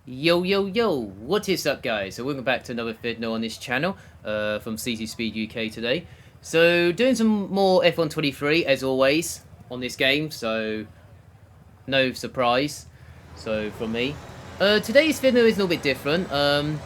Yo, yo, yo, what is up, guys? So welcome back to another video on this channel from CcSpeedUk today. So doing some more F123 as always on this game, so no surprise from me. Today's video is a little bit different,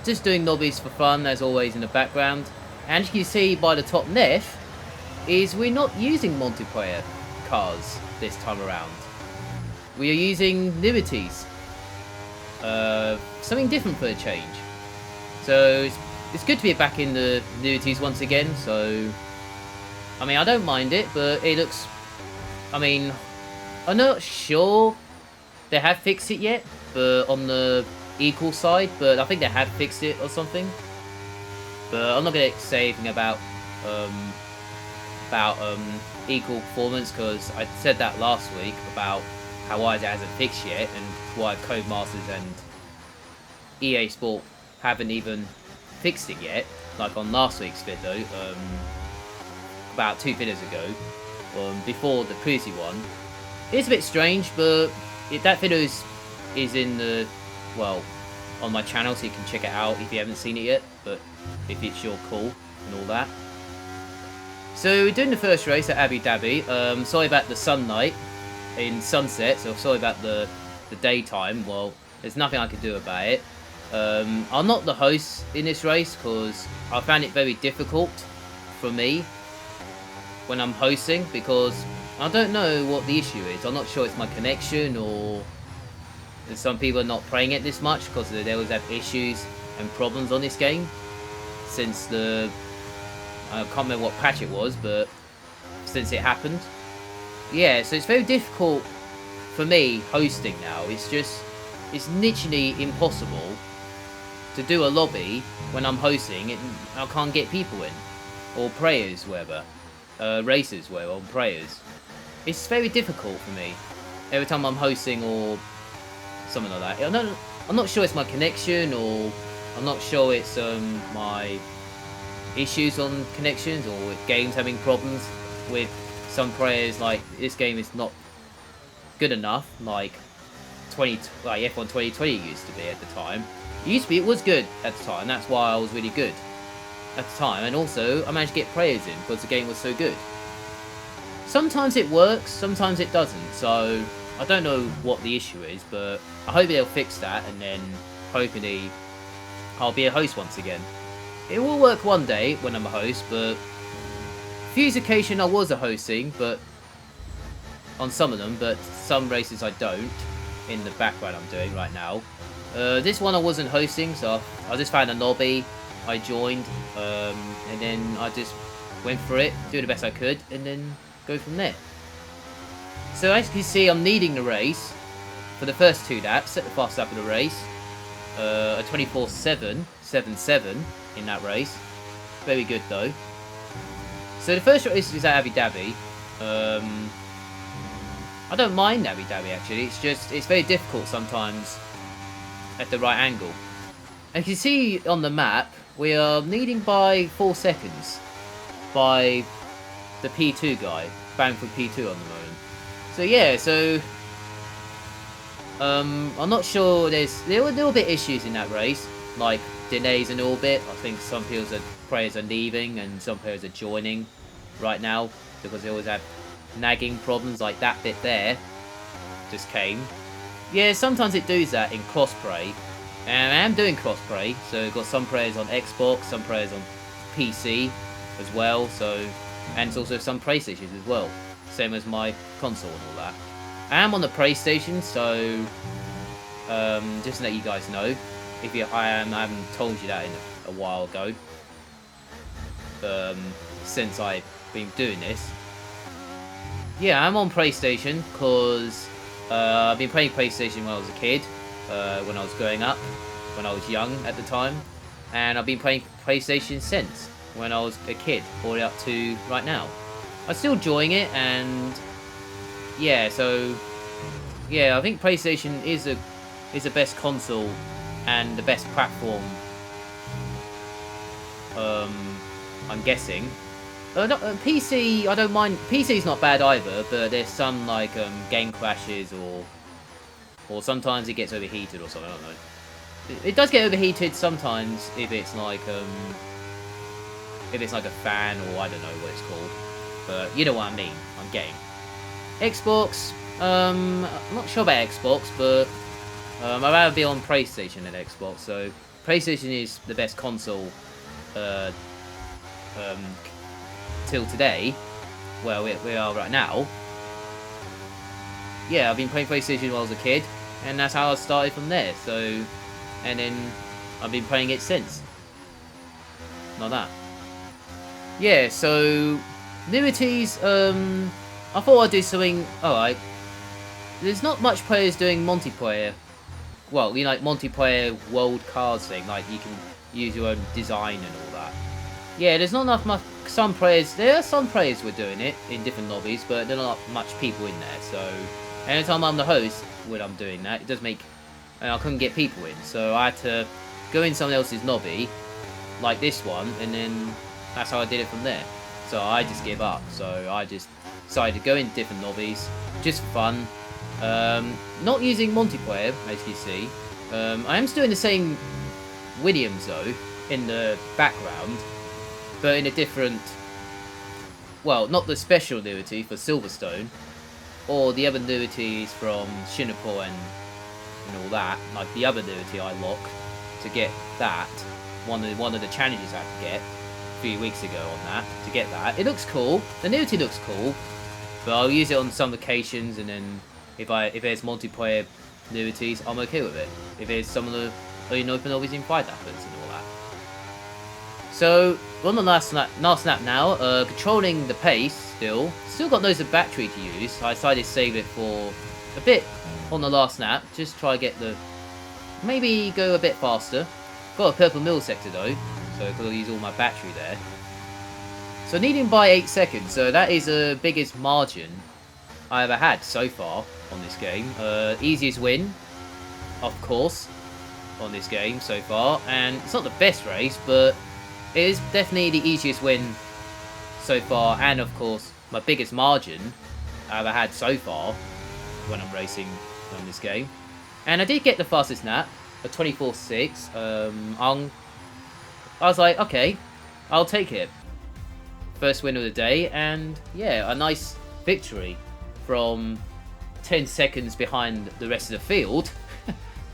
just doing lobbies for fun as always in the background. And as you can see by the top left, is we're not using multiplayer cars this time around. We are using Liberties. Something different for a change. So it's good to be back in the Liberties once again. So I mean, I don't mind it, but it looks. I mean, I'm not sure they have fixed it yet, but on the equal side, but I think they have fixed it or something. But I'm not gonna say anything about equal performance because I said that last week about how why it hasn't fixed yet and why Codemasters and EA Sport haven't even fixed it yet, like on last week's video, about 2 videos ago, before the previous one. It's a bit strange, but that video is in the, well, on my channel, so you can check it out if you haven't seen it yet, but if it's your call and all that. So we're doing the first race at Abu Dhabi. Sorry about the sunlight in sunset, so sorry about the daytime. Well, there's nothing I can do about it. I'm not the host in this race because I found it very difficult for me when I'm hosting because I don't know what the issue is. I'm not sure it's my connection or some people are not playing it this much because they always have issues and problems on this game since I can't remember what patch it was, but since it happened. Yeah, so it's very difficult for me hosting now. It's literally impossible to do a lobby when I'm hosting and I can't get people in. Or players, whatever. Racers, whatever, or players. It's very difficult for me every time I'm hosting or something like that. I'm not sure it's my connection or I'm not sure it's my issues on connections or with games having problems with some players. Like this game is not good enough like F1 2020 used to be at the time. It was good at the time, that's why I was really good at the time, and also I managed to get players in because the game was so good. Sometimes it works, sometimes it doesn't, so I don't know what the issue is, but I hope they'll fix that and then hopefully I'll be a host once again. It will work one day when I'm a host, but few occasions I was a hosting, but on some of them, but some races I don't in the background I'm doing right now. This one I wasn't hosting, so I just found a lobby, I joined, and then I just went for it, do the best I could, and then go from there. So as you can see, I'm leading the race for the first 2 laps, set the fastest lap of the race, a 24.777 in that race, very good though. So the first race is at Abu Dhabi. I don't mind Abu Dhabi actually, it's very difficult sometimes at the right angle. And you can see on the map, we are leading by 4 seconds by the P2 guy, bound for P2 on the moment. So yeah, I'm not sure, there were a little bit issues in that race, like delays in orbit. I think some players are leaving and some players are joining right now because they always have nagging problems like that bit there just came. Yeah, sometimes it does that in crossplay, and I am doing crossplay, so I've got some players on Xbox, some players on PC as well, and it's also some PlayStations as well, same as my console and all that. I am on the PlayStation, so just to let you guys know, I haven't told you that in a while ago, since I've been doing this. Yeah, I'm on PlayStation because I've been playing PlayStation when I was a kid, when I was growing up, when I was young at the time, and I've been playing PlayStation since when I was a kid, all the way up to right now. I'm still enjoying it, and yeah, so yeah, I think PlayStation is the best console and the best platform. I'm guessing. PC, I don't mind. PC's not bad either, but there's some like game crashes or sometimes it gets overheated or something. I don't know. it does get overheated sometimes if it's like a fan, or I don't know what it's called, but you know what I mean. I'm getting Xbox. I'm not sure about Xbox, but I'd rather be on PlayStation than Xbox. So PlayStation is the best console till today. Well, we are right now. Yeah, I've been playing PlayStation when I was a kid, and that's how I started from there. So, and then I've been playing it since. Not that. Yeah, so Newties, I thought I'd do something. Alright. There's not much players doing multiplayer. Well, you know, like multiplayer world cards thing, like you can use your own design and all that. Yeah, there's not enough much. Some players, there are some players who are doing it in different lobbies, but there are not much people in there. So, anytime I'm the host when I'm doing that, it does make, and I couldn't get people in, so I had to go in someone else's lobby, like this one, and then that's how I did it from there. So I just gave up. So I just decided to go in different lobbies, just for fun. Not using multiplayer, as you see. I am still in the same Williams though, in the background, but in a different, well, not the special annuity for Silverstone, or the other annuities from Singapore and all that, like the other annuity I locked to get that, one of the challenges I had to get a few weeks ago on that, to get that. It looks cool, the annuity looks cool, but I'll use it on some occasions, and then if there's multiplayer annuities, I'm okay with it. If there's some of the open lobbies in fight happens and all that. So, we're on the last lap now, controlling the pace still got loads of battery to use. I decided to save it for a bit on the last lap, just try to get maybe go a bit faster. Got a purple middle sector though, so I've got to use all my battery there. So needing by 8 seconds, so that is the biggest margin I ever had so far on this game. Easiest win, of course, on this game so far, and it's not the best race, but it is definitely the easiest win so far, and of course my biggest margin I ever had so far when I'm racing on this game. And I did get the fastest lap, a 24.6. I was like, okay, I'll take it. First win of the day, and yeah, a nice victory from 10 seconds behind the rest of the field.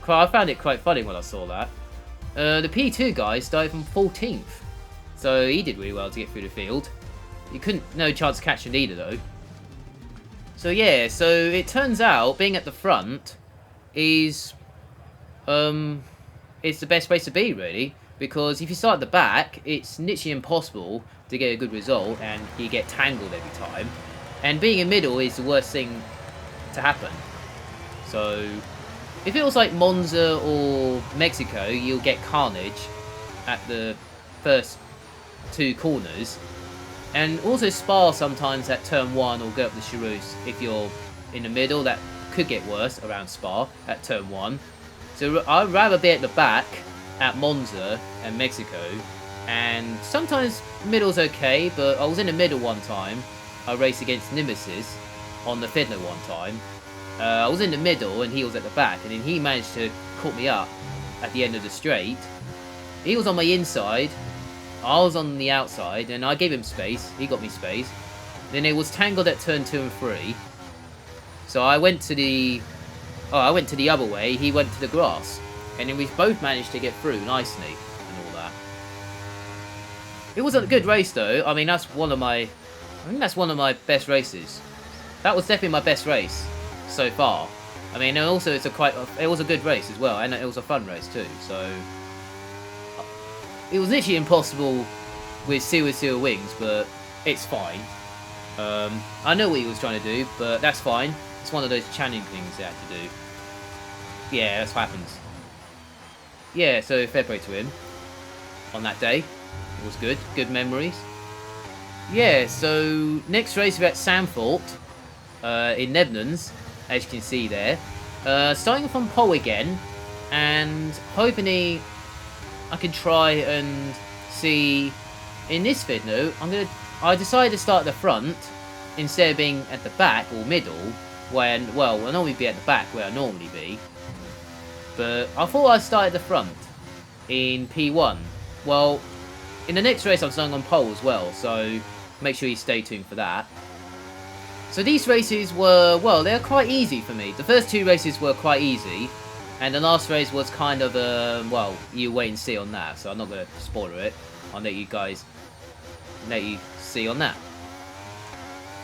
I found it quite funny when I saw that. The P2 guy started from 14th, so he did really well to get through the field. No chance of catching either though. So yeah, so it turns out being at the front is it's the best place to be really, because if you start at the back, it's literally impossible to get a good result, and you get tangled every time. And being in middle is the worst thing to happen. So if it was like Monza or Mexico, you'll get carnage at the first 2 corners. And also Spa sometimes at turn 1 or go up the Charus. If you're in the middle, that could get worse around Spa at turn 1. So I'd rather be at the back at Monza and Mexico. And sometimes middle's okay, but I was in the middle one time. I raced against Nemesis on the Fiddler one time. I was in the middle and he was at the back, and then he managed to cut me up at the end of the straight. He was on my inside, I was on the outside, and I gave him space. He got me space. Then it was tangled at turn 2 and 3. So I went to the other way. He went to the grass, and then we both managed to get through nicely and all that. It was a good race though. I mean, I think that's one of my best races. That was definitely my best race so far. I mean, and also it was a good race as well, and it was a fun race too. So it was literally impossible with Zero Wings, but it's fine. I know what he was trying to do, but that's fine. It's one of those challenging things they had to do. Yeah, that's what happens. Yeah, so fair play to him on that day. It was good. Good memories. Yeah, so next race we're at Sandford in Netherlands, as you can see there. Starting from pole again, and hoping I can try and see in this video. I decided to start at the front instead of being at the back or middle, when, well, I'll normally be at the back where I normally be. But I thought I'd start at the front in P1. Well, in the next race I'm starting on pole as well, so make sure you stay tuned for that. So these races were, well, they're quite easy for me. The first 2 races were quite easy, and the last race was kind of, well, you wait and see on that, so I'm not going to spoiler it. I'll let you see on that.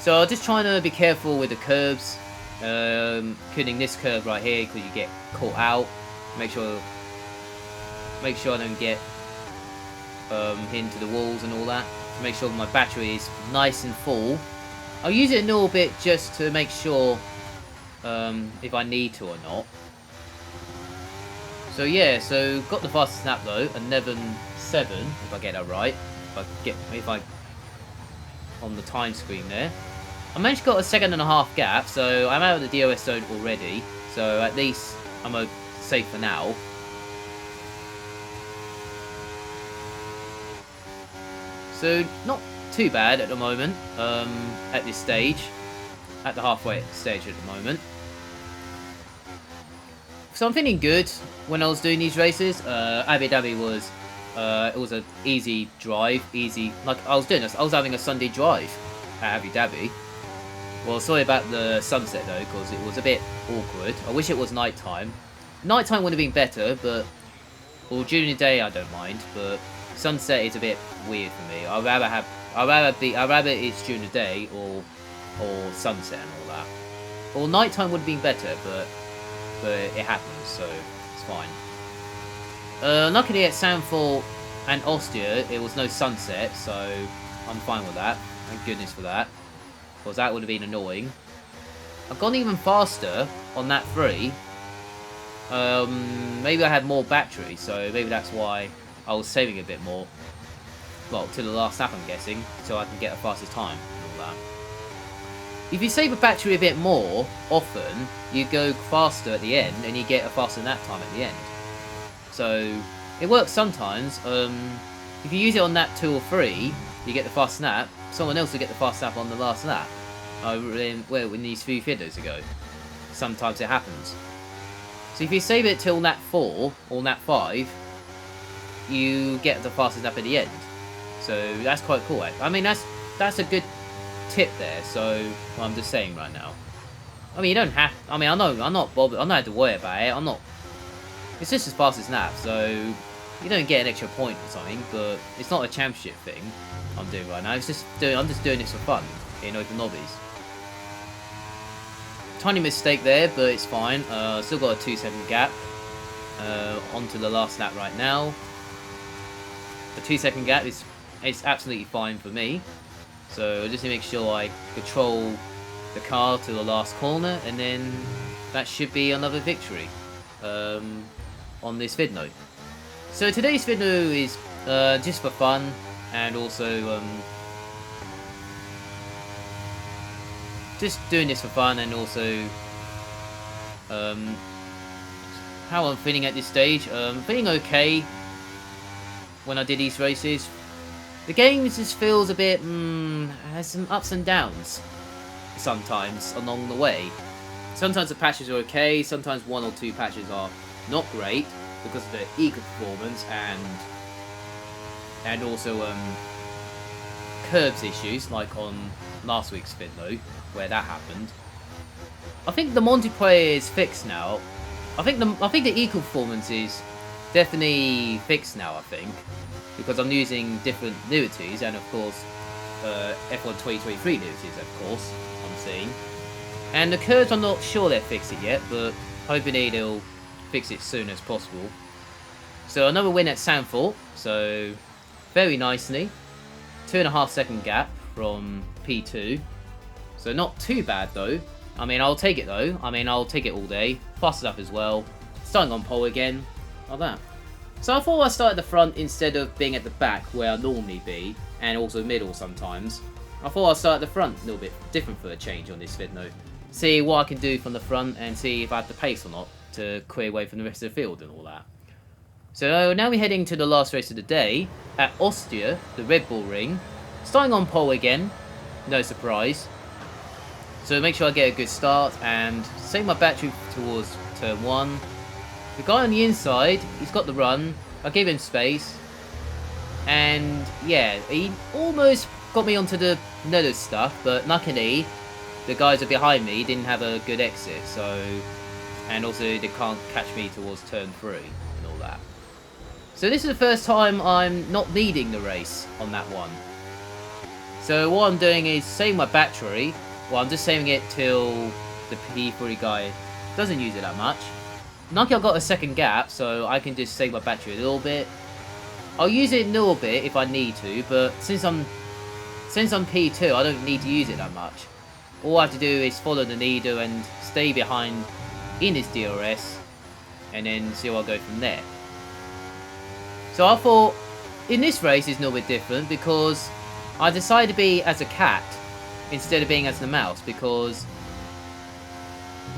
So I'm just trying to be careful with the curves, including this curve right here, because you get caught out. Make sure I don't get into the walls and all that. To make sure my battery is nice and full. I'll use it a little bit just to make sure if I need to or not. So yeah, so got the fastest lap though, 11.7 if I get that right. If I on the time screen there. I managed to got a 1.5 second gap, so I'm out of the DOS zone already. So at least I'm safe for now. So not too bad at the moment, at this stage, at the halfway stage at the moment. So I'm feeling good when I was doing these races. Abu Dhabi was, it was an easy drive, like I was having a Sunday drive at Abu Dhabi. Well, sorry about the sunset though, because it was a bit awkward. I wish it was nighttime. Nighttime would have been better, but, well, during the day I don't mind, but sunset is a bit weird for me. I'd rather it's during the day or sunset and all that. Well, nighttime would have been better, but it happens, so it's fine. Luckily at Sandford and Ostia, it was no sunset, so I'm fine with that. Thank goodness for that, because that would have been annoying. I've gone even faster on that 3. Maybe I had more battery, so maybe that's why I was saving a bit more. Well, to the last lap I'm guessing, so I can get a faster time and all that. If you save a battery a bit more often, you go faster at the end and you get a faster lap time at the end. So it works sometimes. If you use it on lap 2 or 3, you get the fast lap. Someone else will get the fast lap on the last lap. In these few videos ago. Sometimes it happens. So if you save it till lap 4 or lap 5, you get the fastest lap at the end. So that's quite cool. I mean, that's a good tip there. So I'm just saying right now. I mean, you don't have. I mean, I know I'm not bothered. I'm not had to worry about it. I'm not. It's just as fast as lap, so you don't get an extra point or something. But it's not a championship thing I'm doing right now. I'm just doing this for fun in open lobbies. Tiny mistake there, but it's fine. Still got a 2-second gap onto the last lap right now. The 2-second gap is absolutely fine for me. So just to make sure I control the car to the last corner, and then that should be another victory on this video. So today's video is just for fun, and also just doing this for fun, and also how I'm feeling at this stage. Feeling okay when I did these races. The game just feels a bit, has some ups and downs sometimes along the way. Sometimes the patches are okay, sometimes 1 or 2 patches are not great because of the eco performance and also curbs issues, like on last week's video where that happened. I think the multiplayer is fixed now. I think the eco performance is definitely fixed now, I think, because I'm using different annuities, and of course F1 2023 annuities, of course, I'm seeing. And the curves, I'm not sure they've fixed it yet, but hopefully they'll fix it soon as possible. So another win at Sandford, so very nicely. 2.5 second gap from P2. So not too bad though. I mean, I'll take it though. I mean, I'll take it all day. Fast up as well. Starting on pole again. Like that. So I thought I'd start at the front instead of being at the back where I normally be. And also middle sometimes. I thought I'd start at the front. A little bit different for a change on this video. See what I can do from the front and see if I have the pace or not to clear away from the rest of the field and all that. So now we're heading to the last race of the day at Ostia, the Red Bull Ring. Starting on pole again, no surprise. So make sure I get a good start and save my battery towards turn 1. The guy on the inside, he's got the run. I gave him space. And yeah, he almost got me onto the nether stuff, but luckily the guys are behind me didn't have a good exit, so, and also they can't catch me towards turn 3 and all that. So this is the first time I'm not leading the race on that one. So what I'm doing is saving my battery. Well, I'm just saving it till the P3 guy doesn't use it that much. Luckily I've got a second gap, so I can just save my battery a little bit. I'll use it a little bit if I need to, but since I'm P2, I don't need to use it that much. All I have to do is follow the leader and stay behind in his DRS, and then see where I'll go from there. So I thought, in this race it's a little bit different, because I decided to be as a cat instead of being as the mouse, because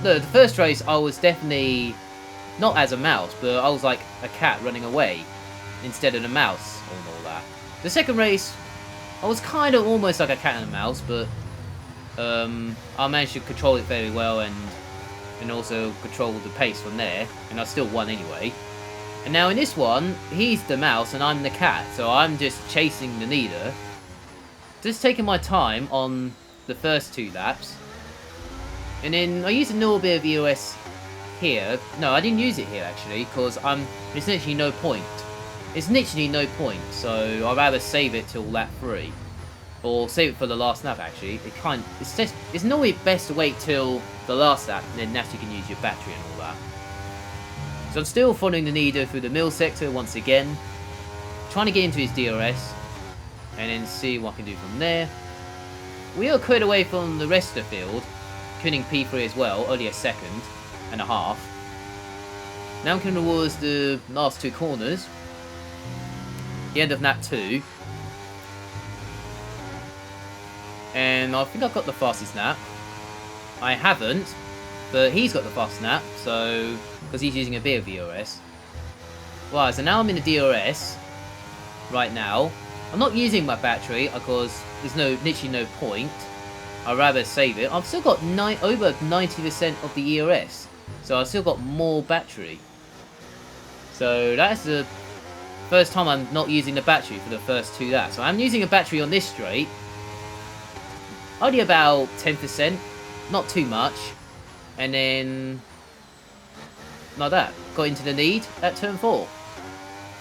the first race I was definitely not as a mouse, but I was like a cat running away instead of the mouse and all that. The second race, I was kind of almost like a cat and a mouse, but I managed to control it very well and also control the pace from there, and I still won anyway. And now in this one, he's the mouse and I'm the cat, so I'm just chasing the leader. Just taking my time on the first 2 laps. And then I used a little bit of EOS here. No, I didn't use it here actually, because there's literally no point. It's literally no point, so I'd rather save it till lap 3. Or save it for the last lap actually. It's normally best to wait till the last lap, and then that's you can use your battery and all that. So I'm still following the leader through the middle sector once again. Trying to get into his DRS. And then see what I can do from there. We are cleared away from the rest of the field. Killing P3 as well, only a second and a half. Now I'm coming towards the last 2 corners. The end of lap 2. And I think I've got the fastest lap. I haven't, but he's got the fastest lap, so because he's using a bit of DRS. Right, so now I'm in the DRS right now. I'm not using my battery because there's literally no point. I'd rather save it. I've still got over 90% of the ERS, so I've still got more battery. So that's the first time I'm not using the battery for the first 2 laps. So I'm using a battery on this straight. Only about 10%, not too much. And then, like that, got into the lead at turn 4.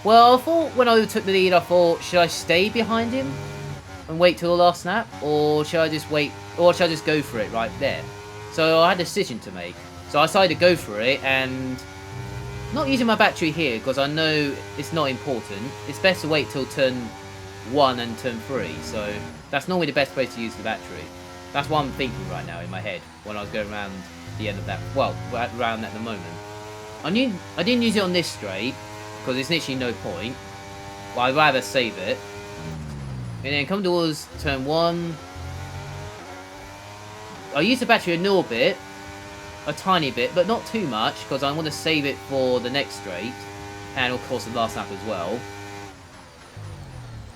Well, I thought when I took the lead, I thought, should I stay behind him and wait till the last lap? Or should I just wait, or should I just go for it right there? So I had a decision to make. So I decided to go for it, and not using my battery here because I know it's not important. It's best to wait till turn 1 and turn 3. So that's normally the best way to use the battery. That's what I'm thinking right now in my head when I was going around the end of that. Well, around at the moment. I didn't use it on this straight because there's literally no point. But I'd rather save it. And then come towards turn 1. I use the battery a little bit. A tiny bit, but not too much, because I want to save it for the next straight. And of course the last lap as well.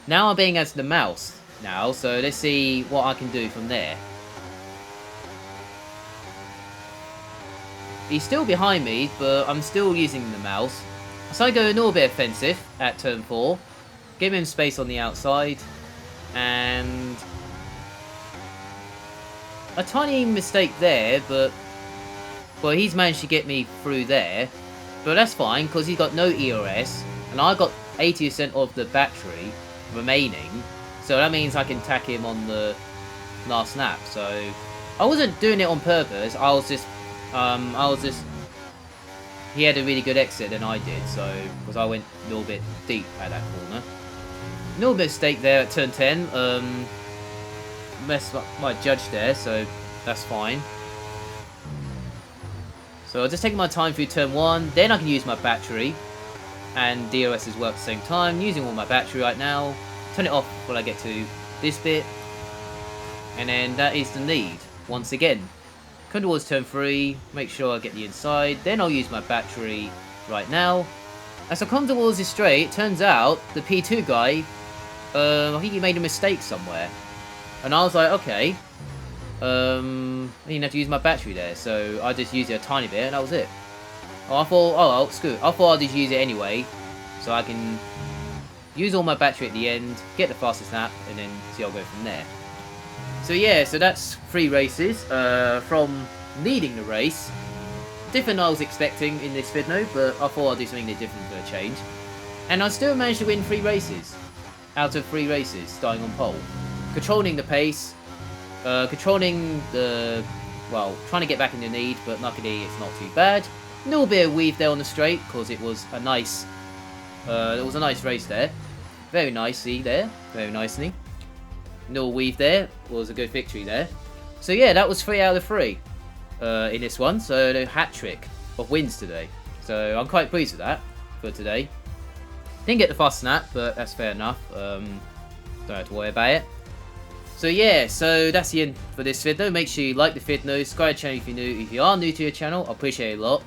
Now I'm being as the mouse now, so let's see what I can do from there. He's still behind me, but I'm still using the mouse. So I go a little bit offensive at turn 4. Give him space on the outside. And a tiny mistake there, but well, he's managed to get me through there. But that's fine, because he's got no ERS. And I got 80% of the battery remaining. So that means I can attack him on the last lap. So I wasn't doing it on purpose. I was just he had a really good exit than I did. So, because I went a little bit deep at that corner. A little bit of mistake there at turn 10. Messed up my judge there, so that's fine. So I'll just take my time through turn 1, then I can use my battery, and DRS as well at the same time, using all my battery right now. Turn it off when I get to this bit, and then that is the lead, once again. Come towards turn 3, make sure I get the inside, then I'll use my battery right now. As I come towards this straight, it turns out the P2 guy, I think he made a mistake somewhere. And I was like, okay, I didn't have to use my battery there, so I just used it a tiny bit, and that was it. Oh, I thought, oh well, screw it. I thought I'd just use it anyway, so I can use all my battery at the end, get the fastest lap, and then see how I'll go from there. So yeah, so that's 3 races from leading the race. Different than I was expecting in this video, but I thought I'd do something different for a change. And I still managed to win 3 races out of 3 races, starting on pole. Controlling the pace, controlling the, well, trying to get back in the lead, but luckily it's not too bad. A little bit of weave there on the straight, because it was a nice race there. Very nicely there, very nicely. Little weave there, was a good victory there. So yeah, that was 3 out of 3 in this one, so the hat trick of wins today. So I'm quite pleased with that for today. Didn't get the fast snap, but that's fair enough. Don't have to worry about it. So yeah, so that's the end for this video. Make sure you like the video, subscribe to the channel if you're new. If you are new to the channel, I'll appreciate it a lot.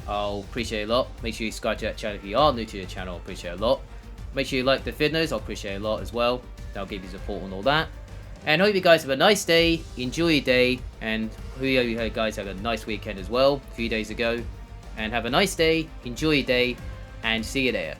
I'll appreciate it a lot. Make sure you subscribe to that channel if you are new to the channel. I'll appreciate it a lot. Make sure you like the videos. I'll appreciate it a lot as well. That'll give you support on all that. And I hope you guys have a nice day. Enjoy your day. And hope you guys have a nice weekend as well. A few days ago. And have a nice day. Enjoy your day. And see you there.